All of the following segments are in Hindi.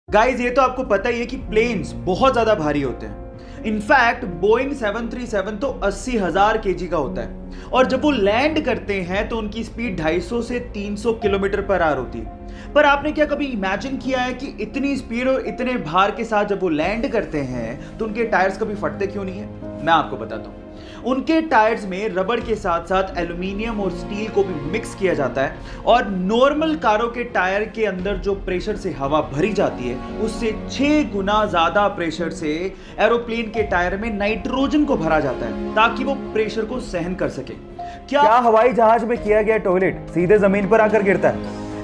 गाइस ये तो आपको पता ही है कि प्लेन्स बहुत ज्यादा भारी होते हैं। इनफैक्ट बोइंग 737 तो 80,000 केजी का होता है और जब वो लैंड करते हैं तो उनकी स्पीड 250 से 300 किलोमीटर पर आवर होती है। पर आपने क्या कभी इमेजिन किया है कि इतनी स्पीड और इतने भार के साथ जब वो लैंड करते हैं तो उनके टायर्स कभी फटते क्यों नहीं है? मैं आपको बताता हूँ। उनके टायर्स में रबड़ के साथ साथ एल्यूमिनियम और स्टील को भी मिक्स किया जाता है और नॉर्मल कारों के टायर के अंदर जो प्रेशर से हवा भरी जाती है उससे 6 गुना ज्यादा प्रेशर से एरोप्लेन के टायर में नाइट्रोजन को भरा जाता है ताकि वो प्रेशर को सहन कर सके। क्या हवाई जहाज में किया गया टॉयलेट सीधे जमीन पर आकर गिरता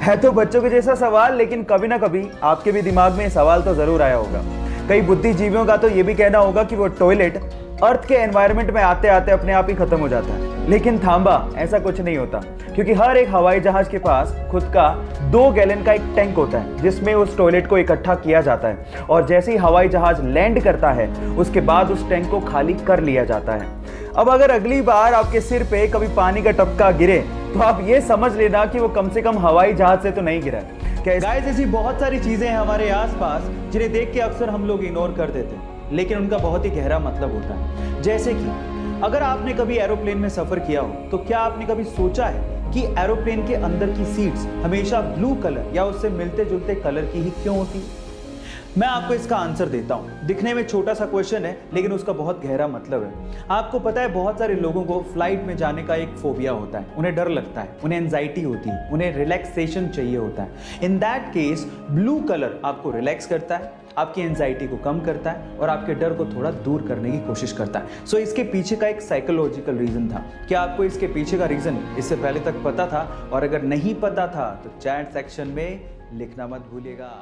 है तो बच्चों के जैसा सवाल, लेकिन कभी ना कभी आपके भी दिमाग में सवाल तो जरूर आया होगा। कई बुद्धिजीवियों का तो ये भी कहना होगा कि वो टॉयलेट अर्थ के एनवायरनमेंट में आते आते अपने आप ही खत्म हो जाता है, लेकिन थांबा, ऐसा कुछ नहीं होता, क्योंकि हर एक हवाई जहाज के पास खुद का 2 गैलन का एक टैंक होता है जिसमें उस टॉयलेट को इकट्ठा किया जाता है और जैसे ही हवाई जहाज लैंड करता है उसके बाद उस टैंक को खाली कर लिया जाता है। अब अगर अगली बार आपके सिर पे कभी पानी का टपका गिरे तो आप ये समझ लेना कि वो कम से कम हवाई जहाज से तो नहीं गिरा है। गाइस ऐसी बहुत सारी चीजें हैं हमारे आसपास जिन्हें देख के अक्सर हम लोग इग्नोर कर देते हैं, लेकिन उनका बहुत ही गहरा मतलब होता है। जैसे कि अगर आपने कभी एरोप्लेन में सफर किया हो तो क्या आपने कभी सोचा है कि एरोप्लेन के अंदर की सीट्स हमेशा ब्लू कलर या उससे मिलते जुलते कलर की ही क्यों होती है? मैं आपको इसका आंसर देता हूं। दिखने में छोटा सा क्वेश्चन है लेकिन उसका बहुत गहरा मतलब है। आपको पता है बहुत सारे लोगों को फ्लाइट में जाने का एक फोबिया होता है, उन्हें डर लगता है, उन्हें एंजाइटी होती है, उन्हें रिलैक्सेशन चाहिए होता है। In that case blue colour आपको रिलैक्स करता है, आपकी एंजाइटी को कम करता है और आपके डर को थोड़ा दूर करने की कोशिश करता है। सो इसके पीछे का एक साइकोलॉजिकल रीजन था। क्या आपको इसके पीछे का रीजन इससे पहले तक पता था? और अगर नहीं पता था तो चैट सेक्शन में लिखना मत भूलिएगा।